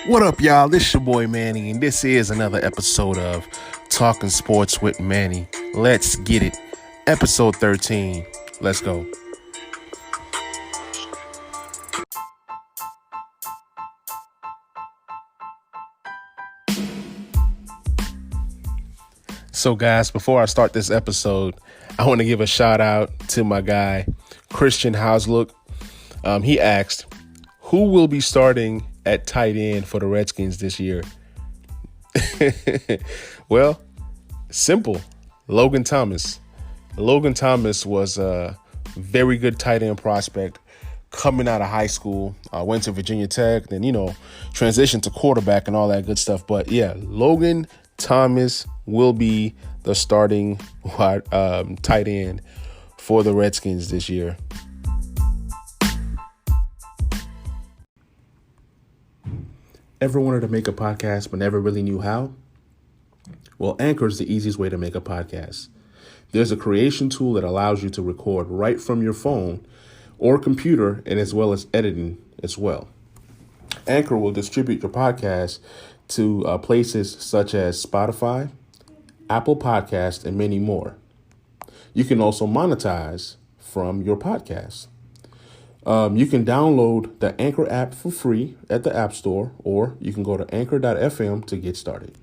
What up, y'all? This is your boy Manny, and this is another episode of Talking Sports with Manny. Let's get it. Episode 13. Let's go. So, guys, before I start this episode, I want to give a shout out to my guy, Christian Hauslook. He asked, who will be starting at tight end for the Redskins this year? Well, simple. Logan Thomas. Logan Thomas was a very good tight end prospect coming out of high school. Went to Virginia Tech, then, transitioned to quarterback and all that good stuff. But yeah, Logan Thomas will be the starting tight end for the Redskins this year. Ever wanted to make a podcast but never really knew how? Well, Anchor is the easiest way to make a podcast. There's a creation tool that allows you to record right from your phone or computer, and as well as editing as well. Anchor will distribute your podcast to places such as Spotify, Apple Podcasts, and many more. You can also monetize from your podcast. You can download the Anchor app for free at the App Store, or you can go to anchor.fm to get started.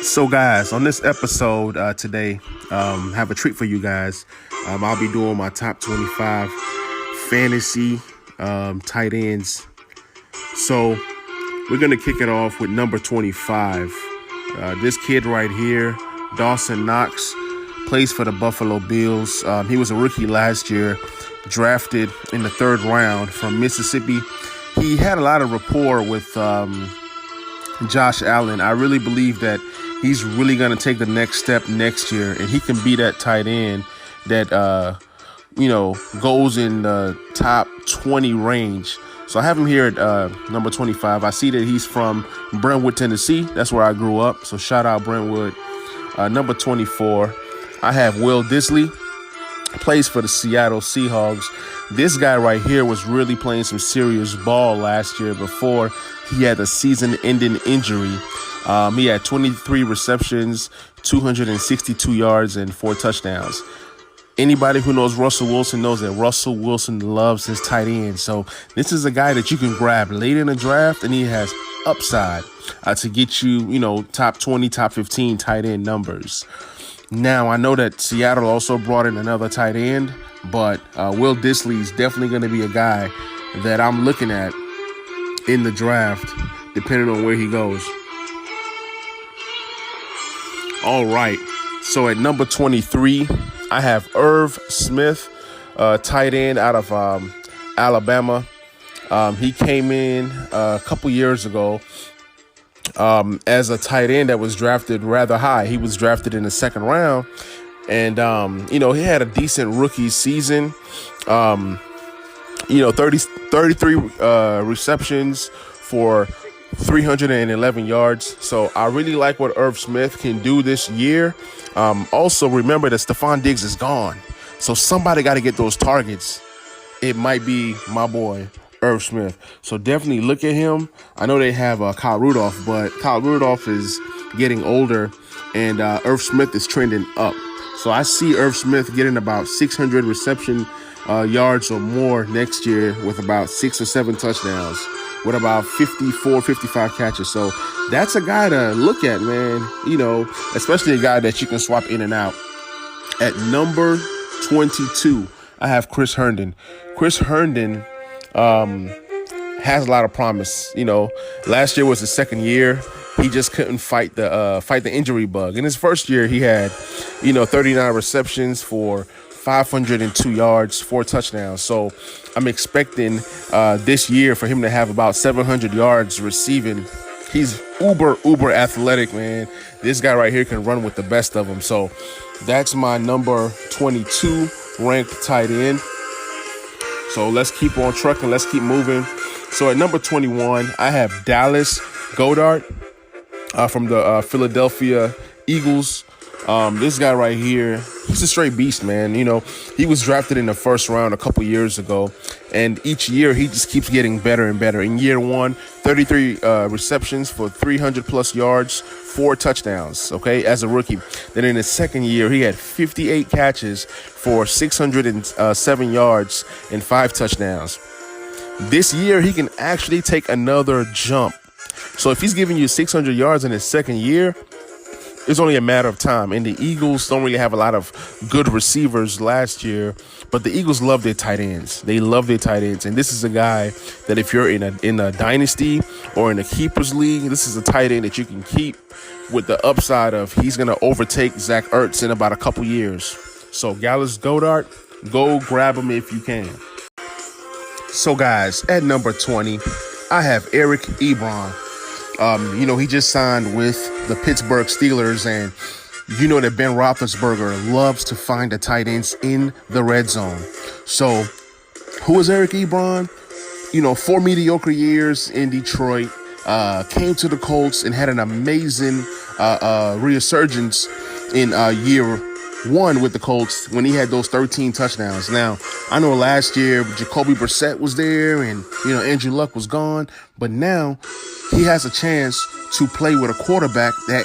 So, guys, on this episode today, have a treat for you guys. I'll be doing my top 25 fantasy tight ends. So, we're going to kick it off with number 25. This kid right here, Dawson Knox, plays for the Buffalo Bills. He was a rookie last year, drafted in the third round from Mississippi. He had a lot of rapport with Josh Allen. I really believe that he's really going to take the next step next year, and he can be that tight end that, goes in the top 20 range. So I have him here at number 25. I see that he's from Brentwood, Tennessee. That's where I grew up. So shout out Brentwood. Number 24, I have Will Dissly. Plays for the Seattle Seahawks. This guy right here was really playing some serious ball last year before he had a season-ending injury. He had 23 receptions, 262 yards, and 4 touchdowns. Anybody who knows Russell Wilson knows that Russell Wilson loves his tight end. So this is a guy that you can grab late in the draft, and he has upside to get you, top 20, top 15 tight end numbers. Now, I know that Seattle also brought in another tight end, but Will Dissly is definitely going to be a guy that I'm looking at in the draft, depending on where he goes. All right. So at number 23, I have Irv Smith, tight end out of Alabama. He came in a couple years ago as a tight end that was drafted rather high. He was drafted in the second round, and he had a decent rookie season. 33 receptions for 311 yards. So I really like what Irv Smith can do this year. Also, remember that Stephon Diggs is gone, so somebody got to get those targets. It might be my boy Irv Smith. So definitely look at him. I know they have Kyle Rudolph, but Kyle Rudolph is getting older, and Irv Smith is trending up. So I see Irv Smith getting about 600 reception yards or more next year with about 6 or 7 touchdowns with about 54, 55 catches. So that's a guy to look at, man, especially a guy that you can swap in and out. At number 22, I have Chris Herndon. Chris Herndon has a lot of promise. Last year was his second year. He just couldn't fight the injury bug. In his first year, he had, 39 receptions for 502 yards, 4 touchdowns. So I'm expecting this year for him to have about 700 yards receiving. He's uber athletic, man. This guy right here can run with the best of them. So that's my number 22 ranked tight end. So let's keep on trucking. Let's keep moving. So at number 21, I have Dallas Goedert from the Philadelphia Eagles. This guy right here, he's a straight beast, man. He was drafted in the first round a couple years ago, and each year he just keeps getting better and better. In year one, 33 receptions for 300 plus yards, 4 touchdowns, okay, as a rookie. Then in his second year, he had 58 catches for 607 yards and 5 touchdowns. This year, he can actually take another jump. So if he's giving you 600 yards in his second year, it's only a matter of time. And the Eagles don't really have a lot of good receivers last year, but the Eagles love their tight ends. They love their tight ends. And this is a guy that if you're in a dynasty or in a keepers league, this is a tight end that you can keep with the upside of he's going to overtake Zach Ertz in about a couple years. So Dallas Goedert, go grab him if you can. So guys, at number 20, I have Eric Ebron. He just signed with the Pittsburgh Steelers, and you know that Ben Roethlisberger loves to find the tight ends in the red zone. So who is Eric Ebron? 4 mediocre years in Detroit, came to the Colts and had an amazing resurgence in year one with the Colts when he had those 13 touchdowns. Now, I know last year Jacoby Brissett was there and, Andrew Luck was gone, but now he has a chance to play with a quarterback that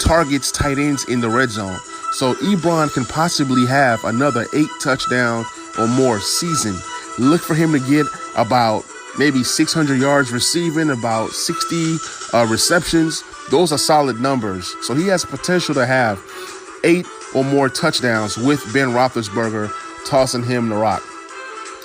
targets tight ends in the red zone. So Ebron can possibly have another 8 touchdown or more season. Look for him to get about maybe 600 yards receiving, about 60 receptions. Those are solid numbers. So he has potential to have 8 or more touchdowns with Ben Roethlisberger tossing him the rock.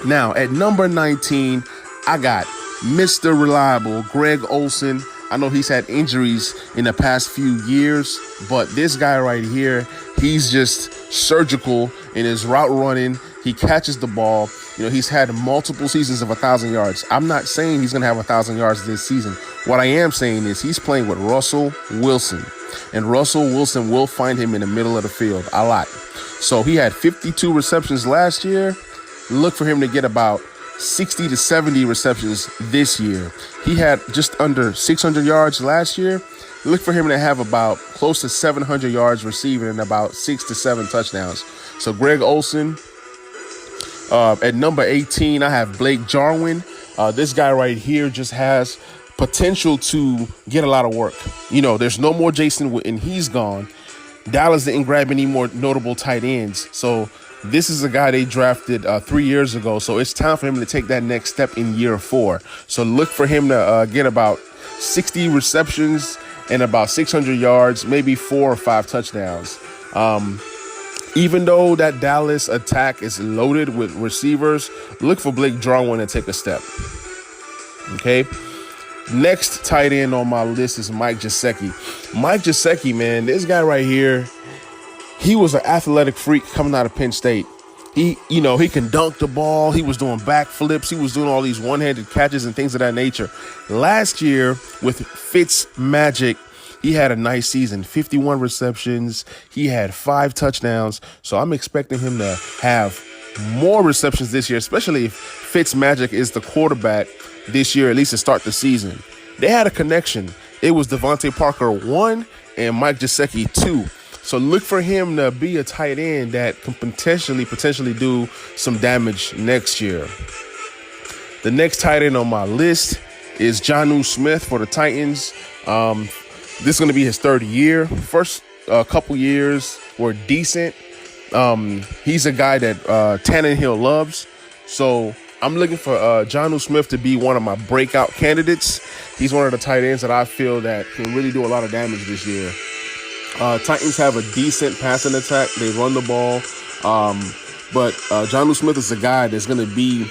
Now, at number 19, I got Mr. Reliable, Greg Olsen. I know he's had injuries in the past few years, but this guy right here, he's just surgical in his route running. He catches the ball. He's had multiple seasons of 1,000 yards. I'm not saying he's going to have 1,000 yards this season. What I am saying is he's playing with Russell Wilson, and Russell Wilson will find him in the middle of the field a lot. So he had 52 receptions last year. Look for him to get about 60 to 70 receptions this year. He had just under 600 yards last year. Look for him to have about close to 700 yards receiving and about 6 to 7 touchdowns. So Greg Olsen. At number 18, I have Blake Jarwin. This guy right here just has potential to get a lot of work. There's no more Jason Witten. He's gone. Dallas didn't grab any more notable tight ends. So this is a guy they drafted 3 years ago. So it's time for him to take that next step in year 4. So look for him to get about 60 receptions and about 600 yards, maybe 4 or 5 touchdowns. Even though that Dallas attack is loaded with receivers, look for Blake Jarwin to take a step. Okay. Next tight end on my list is Mike Gesicki. Mike Gesicki, man, this guy right here, he was an athletic freak coming out of Penn State. He can dunk the ball. He was doing backflips. He was doing all these one-handed catches and things of that nature. Last year with Fitzmagic, he had a nice season, 51 receptions. He had 5 touchdowns. So I'm expecting him to have more receptions this year, especially if Fitzmagic is the quarterback this year, at least to start the season. They had a connection. It was Devontae Parker 1 and Mike Gesicki 2. So look for him to be a tight end that can potentially do some damage next year. The next tight end on my list is Jonnu Smith for the Titans. This is going to be his 3rd year. First couple years were decent. He's a guy that Tannehill loves. So I'm looking for Jonnu Smith to be one of my breakout candidates. He's one of the tight ends that I feel that can really do a lot of damage this year. Titans have a decent passing attack. They run the ball. But Jonnu Smith is a guy that's going to be,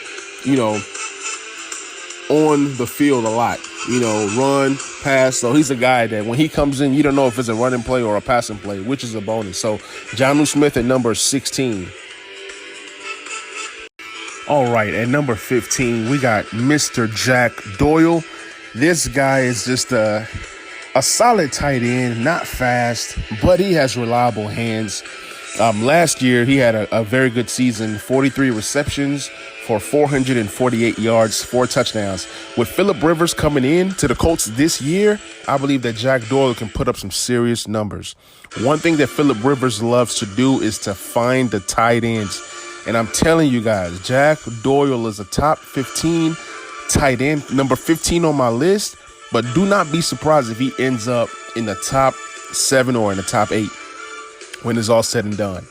on the field a lot. Run, pass. So he's a guy that when he comes in, you don't know if it's a running play or a passing play, which is a bonus. So Jonnu Smith at number 16. All right, at number 15, we got Mr. Jack Doyle. This guy is just a solid tight end, not fast, but he has reliable hands. Last year, he had a very good season, 43 receptions for 448 yards, 4 touchdowns. With Phillip Rivers coming in to the Colts this year, I believe that Jack Doyle can put up some serious numbers. One thing that Phillip Rivers loves to do is to find the tight ends. And I'm telling you guys, Jack Doyle is a top 15 tight end, number 15 on my list. But do not be surprised if he ends up in the top 7 or in the top 8 when it's all said and done.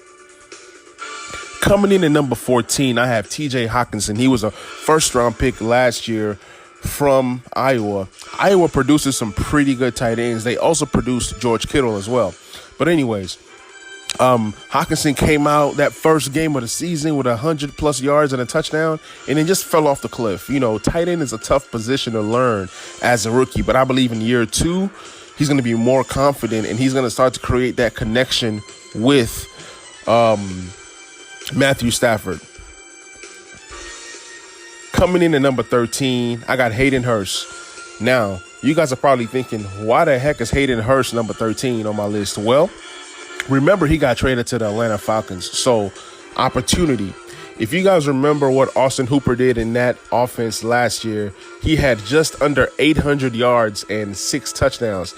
Coming in at number 14, I have TJ Hockenson. He was a first-round pick last year from Iowa. Iowa produces some pretty good tight ends. They also produced George Kittle as well. But anyways, Hockenson came out that first game of the season with 100-plus yards and a touchdown, and then just fell off the cliff. You know, tight end is a tough position to learn as a rookie, but I believe in year 2, he's going to be more confident, and he's going to start to create that connection with Matthew Stafford. Coming in at number 13, I got Hayden Hurst. Now, you guys are probably thinking, why the heck is Hayden Hurst number 13 on my list? Well, remember, he got traded to the Atlanta Falcons. So, opportunity. If you guys remember what Austin Hooper did in that offense last year, he had just under 800 yards and 6 touchdowns.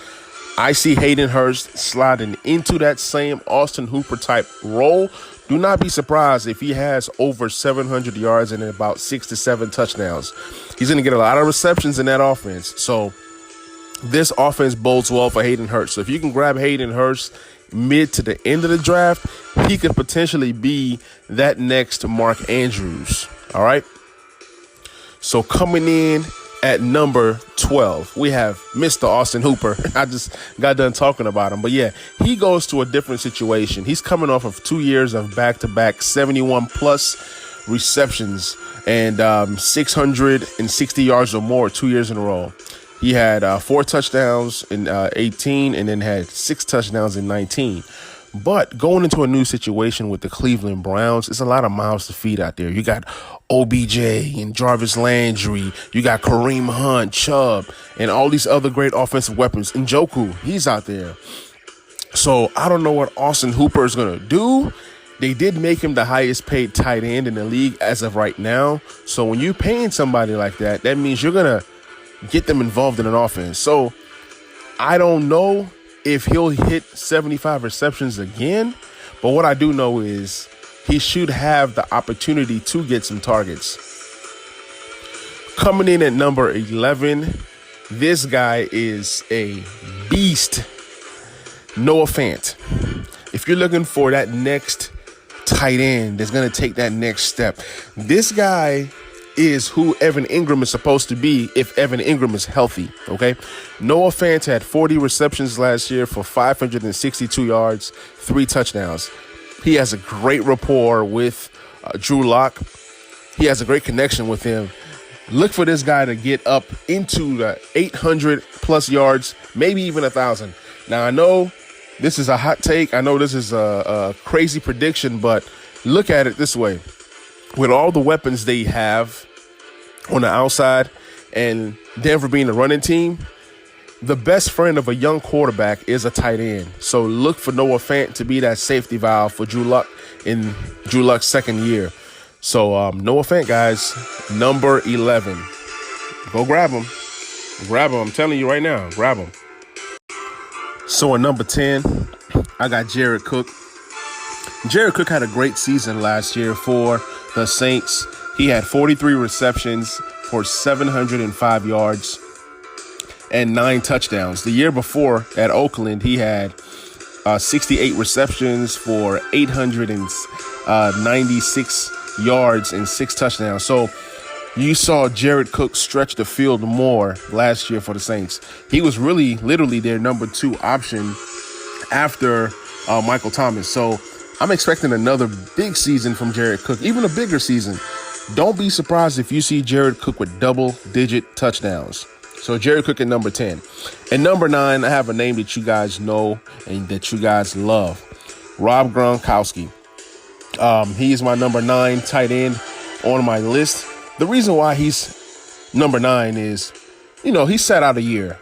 I see Hayden Hurst sliding into that same Austin Hooper type role. Do not be surprised if he has over 700 yards and about 6 to 7 touchdowns. He's going to get a lot of receptions in that offense. So this offense bodes well for Hayden Hurst. So if you can grab Hayden Hurst mid to the end of the draft, he could potentially be that next Mark Andrews. All right. So coming in at number 12, we have Mr. Austin Hooper. I just got done talking about him. But yeah, he goes to a different situation. He's coming off of 2 years of back-to-back 71-plus receptions and 660 yards or more 2 years in a row. He had 4 touchdowns in 18 and then had 6 touchdowns in 19. But going into a new situation with the Cleveland Browns, it's a lot of mouths to feed out there. You got OBJ and Jarvis Landry. You got Kareem Hunt, Chubb, and all these other great offensive weapons. Njoku, he's out there. So I don't know what Austin Hooper is going to do. They did make him the highest paid tight end in the league as of right now. So when you're paying somebody like that, that means you're going to get them involved in an offense. So I don't know if he'll hit 75 receptions again, but what I do know is he should have the opportunity to get some targets. Coming in at number 11, this guy is a beast. Noah Fant. If you're looking for that next tight end that's going to take that next step, this guy is who Evan Ingram is supposed to be if Evan Ingram is healthy, okay? Noah Fant had 40 receptions last year for 562 yards, 3 touchdowns. He has a great rapport with Drew Lock. He has a great connection with him. Look for this guy to get up into the 800-plus yards, maybe even 1,000. Now, I know this is a hot take. I know this is a crazy prediction, but look at it this way. With all the weapons they have on the outside and Denver being the running team, the best friend of a young quarterback is a tight end. So look for Noah Fant to be that safety valve for Drew Luck in Drew Luck's second year. So Noah Fant, guys, number 11. Go grab him. Grab him. I'm telling you right now, grab him. So at number 10, I got Jared Cook. Jared Cook had a great season last year for the Saints. He had 43 receptions for 705 yards and 9 touchdowns. The year before at Oakland, he had 68 receptions for 896 yards and 6 touchdowns. So you saw Jared Cook stretch the field more last year for the Saints. He was really literally their number 2 option after Michael Thomas. So I'm expecting another big season from Jared Cook, even a bigger season. Don't be surprised if you see Jared Cook with double-digit touchdowns. So Jared Cook at number 10. At number 9, I have a name that you guys know and that you guys love. Rob Gronkowski. He is my number 9 tight end on my list. The reason why he's number 9 is, he sat out a year.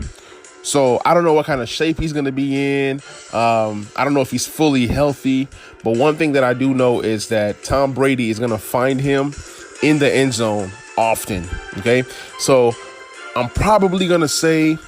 So I don't know what kind of shape he's going to be in. I don't know if he's fully healthy. But one thing that I do know is that Tom Brady is going to find him in the end zone often. Okay. So I'm probably going to say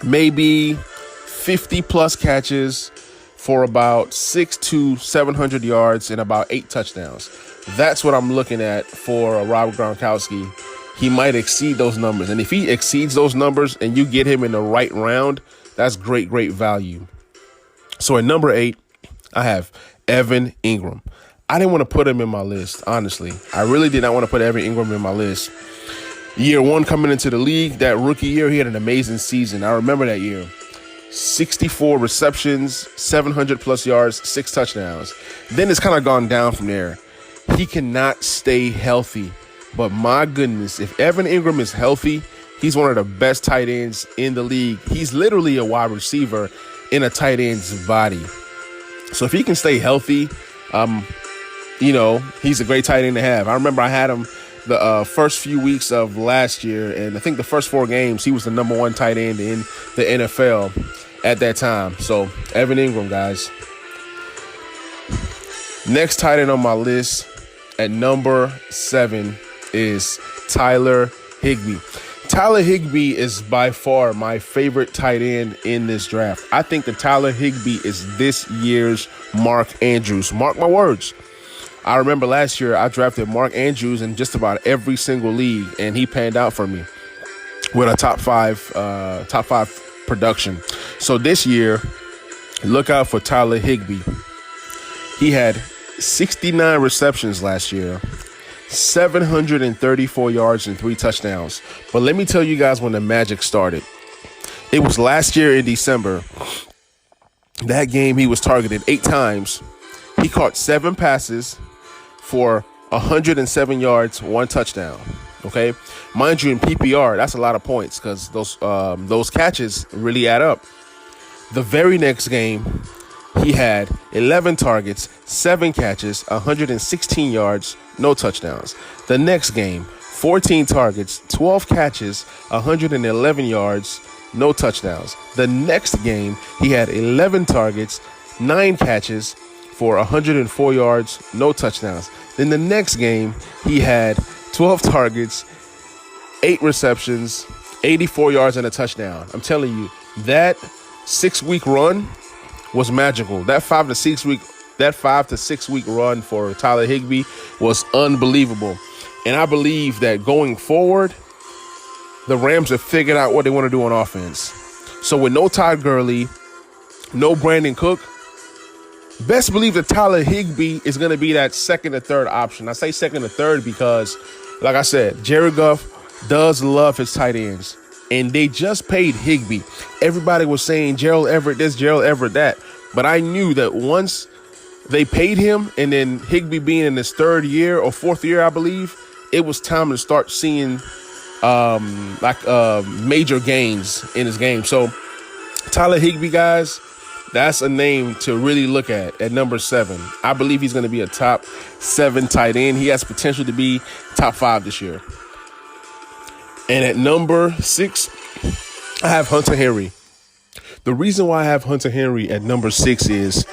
maybe 50 plus catches for about 600 to 700 yards and about 8 touchdowns. That's what I'm looking at for Rob Gronkowski. He might exceed those numbers. And if he exceeds those numbers and you get him in the right round, that's great, great value. So at number 8, I have Evan Ingram. I didn't want to put him in my list, honestly. I really did not want to put Evan Ingram in my list. Year 1 coming into the league, that rookie year, he had an amazing season. I remember that year. 64 receptions, 700 plus yards, 6 touchdowns. Then it's kind of gone down from there. He cannot stay healthy. But my goodness, if Evan Ingram is healthy, he's one of the best tight ends in the league. He's literally a wide receiver in a tight end's body. So if he can stay healthy, he's a great tight end to have. I remember I had him the first few weeks of last year, and I think the first 4 games, he was the number 1 tight end in the NFL at that time. So Evan Ingram, guys. Next tight end on my list at number 7 is Tyler Higbee. Tyler Higbee is by far my favorite tight end in this draft. I think that Tyler Higbee is this year's Mark Andrews. Mark my words. I remember last year I drafted Mark Andrews in just about every single league, and he panned out for me with a top five production. So this year, look out for Tyler Higbee. He had 69 receptions last year, 734 yards and 3 touchdowns. But let me tell you guys when the magic started. It was last year in December. That game he was targeted 8 times. He caught 7 passes for 107 yards, 1 touchdown. Okay, mind you, in PPR, that's a lot of points because those catches really add up. The very next game, he had 11 targets, 7 catches, 116 yards, no touchdowns. The next game, 14 targets, 12 catches, 111 yards, no touchdowns. The next game, he had 11 targets, 9 catches for 104 yards, no touchdowns. Then the next game, he had 12 targets, 8 receptions, 84 yards, and a touchdown. I'm telling you, that 6-week run was magical. That 5 to 6 week run for Tyler Higbee was unbelievable. And I believe that going forward, the Rams have figured out what they want to do on offense. So with no Todd Gurley, no Brandon Cook, best believe that Tyler Higbee is going to be that second or third option. I say second or third because, like I said, Jared Goff does love his tight ends. And they just paid Higbee. Everybody was saying Gerald Everett this, Gerald Everett that. But I knew that once they paid him, and then Higbee being in his 3rd year or 4th year, I believe, it was time to start seeing major gains in his game. So Tyler Higbee, guys, that's a name to really look at number 7. I believe he's going to be a top 7 tight end. He has potential to be top 5 this year. And at number 6, I have Hunter Henry. The reason why I have Hunter Henry at number 6 is,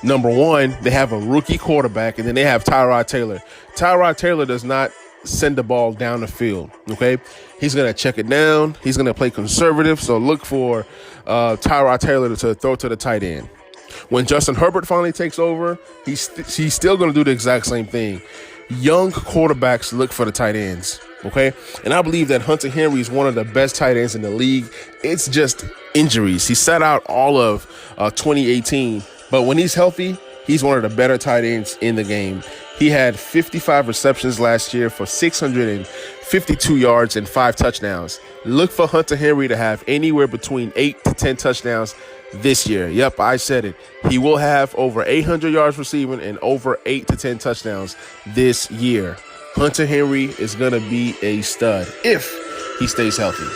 number 1, they have a rookie quarterback, and then they have Tyrod Taylor. Tyrod Taylor does not send the ball down the field, okay? He's going to check it down. He's going to play conservative, so look for Tyrod Taylor to throw to the tight end. When Justin Herbert finally takes over, he's still going to do the exact same thing. Young quarterbacks look for the tight ends, okay? And I believe that Hunter Henry is one of the best tight ends in the league. It's just injuries. He sat out all of 2018, but when he's healthy, he's one of the better tight ends in the game. He had 55 receptions last year for 652 yards and 5 touchdowns. Look for Hunter Henry to have anywhere between 8 to 10 touchdowns this year. Yep, I said it. He will have over 800 yards receiving and over 8 to 10 touchdowns this year. Hunter Henry is going to be a stud if he stays healthy.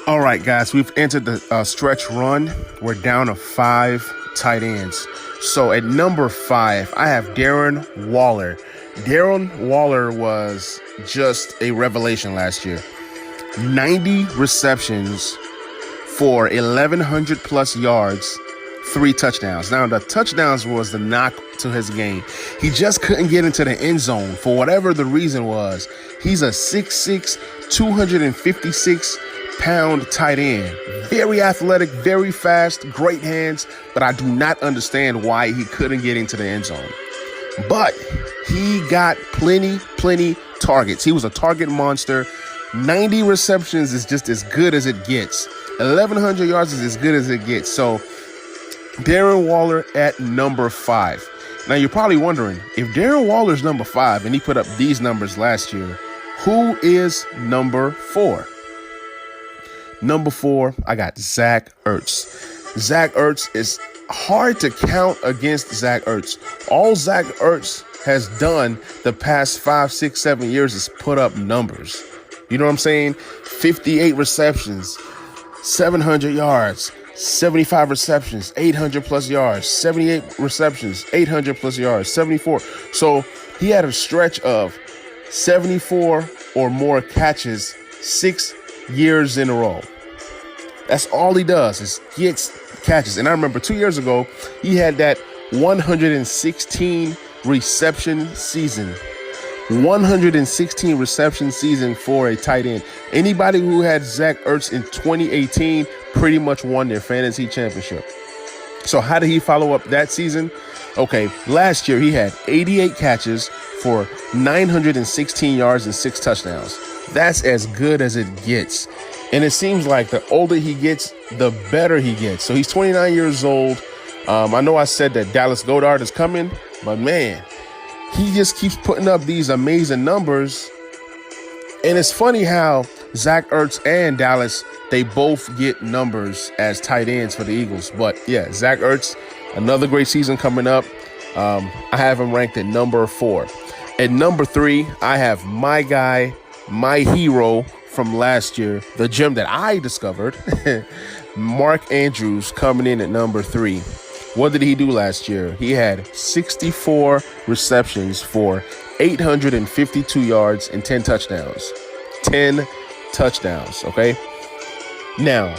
All right, guys, we've entered the stretch run. We're down to 5 tight ends. So at number 5, I have Darren Waller. Darren Waller was just a revelation last year. 90 receptions for 1,100 plus yards, 3 touchdowns. Now, the touchdowns was the knock to his game. He just couldn't get into the end zone for whatever the reason was. He's a 6'6", 256-pound tight end. Very athletic, very fast, great hands, but I do not understand why he couldn't get into the end zone. But he got plenty targets. He was a target monster. 90 receptions is just as good as it gets. 1,100 yards is as good as it gets. So Darren Waller at number 5. Now you're probably wondering, if Darren Waller's number 5 and he put up these numbers last year, who is number 4? Number 4, I got Zach Ertz. Zach Ertz is hard to count against Zach Ertz. All Zach Ertz has done the past 5, 6, 7 years is put up numbers. You know what I'm saying? 58 receptions, 700 yards, 75 receptions, 800 plus yards, 78 receptions, 800 plus yards, 74. So he had a stretch of 74 or more catches 6 years in a row. That's all he does is gets catches. And I remember 2 years ago, he had that 116 reception season. 116 reception season for a tight end. Anybody who had Zach Ertz in 2018 pretty much won their fantasy championship. So how did he follow up that season? Okay, last year he had 88 catches for 916 yards and 6 touchdowns. That's as good as it gets. And it seems like the older he gets, the better he gets. So he's 29 years old. I know I said that Dallas Goedert is coming, but man, he just keeps putting up these amazing numbers. And it's funny how Zach Ertz and Dallas, they both get numbers as tight ends for the Eagles. But yeah, Zach Ertz, another great season coming up. I have him ranked at number 4. At number 3, I have my guy, my hero from last year, the gem that I discovered, Mark Andrews, coming in at number 3. What did he do last year? He had 64 receptions for 852 yards and 10 touchdowns. 10 touchdowns, okay? Now,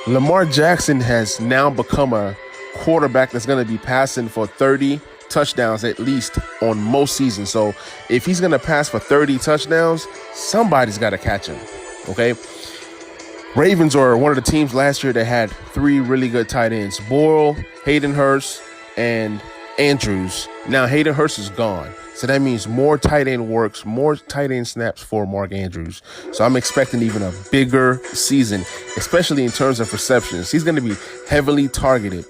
Lamar Jackson has now become a quarterback that's going to be passing for 30 touchdowns at least on most seasons. So if he's going to pass for 30 touchdowns, somebody's got to catch him, okay? Ravens are one of the teams last year that had 3 really good tight ends, Boyle, Hayden Hurst, and Andrews. Now Hayden Hurst is gone. So that means more tight end works, more tight end snaps for Mark Andrews. So I'm expecting even a bigger season, especially in terms of receptions. He's going to be heavily targeted.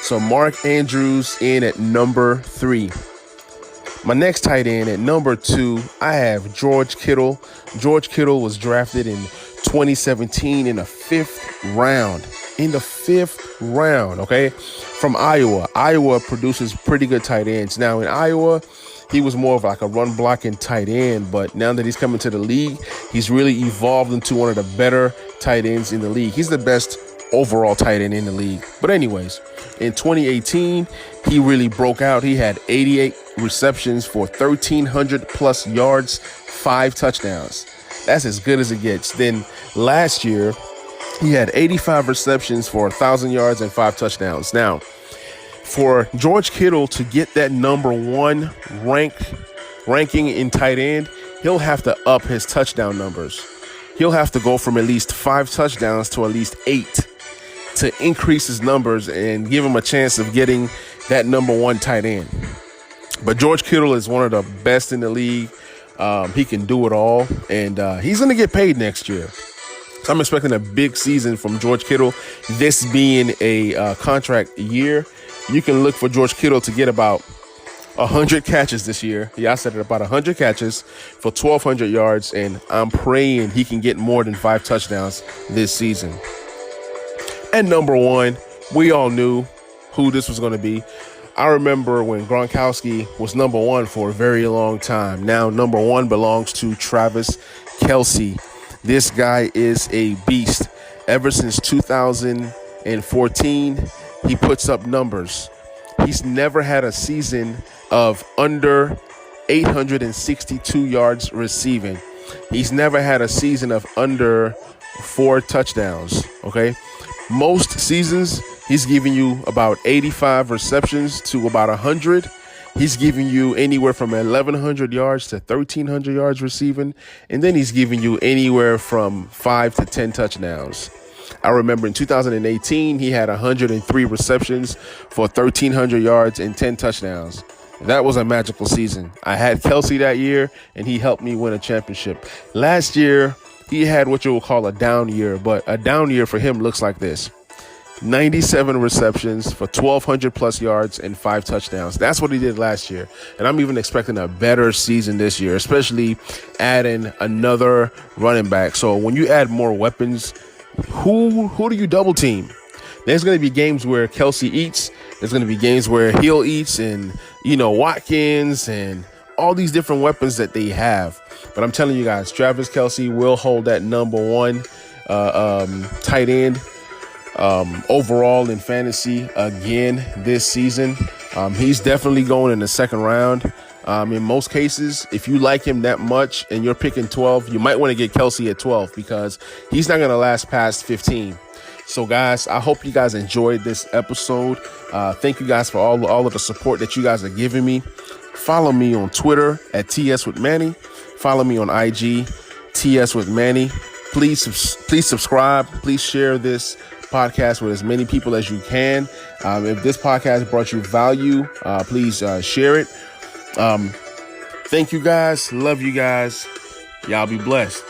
So Mark Andrews in at number 3. My next tight end at number 2, I have George Kittle. George Kittle was drafted in 2017 in the 5th round. In the 5th round, okay, from Iowa. Iowa produces pretty good tight ends. Now in Iowa, he was more of like a run blocking tight end, but now that he's coming to the league, he's really evolved into one of the better tight ends in the league. He's the best overall tight end in the league. But anyways, in 2018, he really broke out. He had 88 receptions for 1,300 plus yards, 5 touchdowns. That's as good as it gets. Then last year, he had 85 receptions for 1,000 yards and 5 touchdowns. Now, for George Kittle to get that number 1 ranking in tight end, he'll have to up his touchdown numbers. He'll have to go from at least 5 touchdowns to at least 8 to increase his numbers and give him a chance of getting that number 1 tight end. But George Kittle is one of the best in the league. He can do it all, and he's going to get paid next year. So I'm expecting a big season from George Kittle. This being a contract year, you can look for George Kittle to get about 100 catches this year. Yeah, I said it, about 100 catches for 1,200 yards, and I'm praying he can get more than 5 touchdowns this season. And number 1, we all knew who this was going to be. I remember when Gronkowski was number 1 for a very long time. Now number 1 belongs to Travis Kelce. This guy is a beast. Ever since 2014, he puts up numbers. He's never had a season of under 862 yards receiving. He's never had a season of under 4 touchdowns, okay? Most seasons, he's giving you about 85 receptions to about 100. He's giving you anywhere from 1,100 yards to 1,300 yards receiving. And then he's giving you anywhere from 5 to 10 touchdowns. I remember in 2018, he had 103 receptions for 1,300 yards and 10 touchdowns. That was a magical season. I had Kelce that year, and he helped me win a championship. Last year, he had what you will call a down year, but a down year for him looks like this. 97 receptions for 1,200 plus yards and 5 touchdowns. That's what he did last year. And I'm even expecting a better season this year, especially adding another running back. So when you add more weapons, who do you double team? There's going to be games where Kelce eats. There's going to be games where Hill eats, and, Watkins and all these different weapons that they have. But I'm telling you guys, Travis Kelce will hold that number one tight end overall in fantasy again this season. He's definitely going in the second round. In most cases, if you like him that much and you're picking 12, you might want to get Kelce at 12 because he's not going to last past 15. So, guys, I hope you guys enjoyed this episode. Thank you guys for all of the support that you guys are giving me. Follow me on Twitter at TS with Manny. Follow me on IG, TS with Manny. Please subscribe. Please share this podcast with as many people as you can. If this podcast brought you value, please share it. Thank you guys. Love you guys. Y'all be blessed.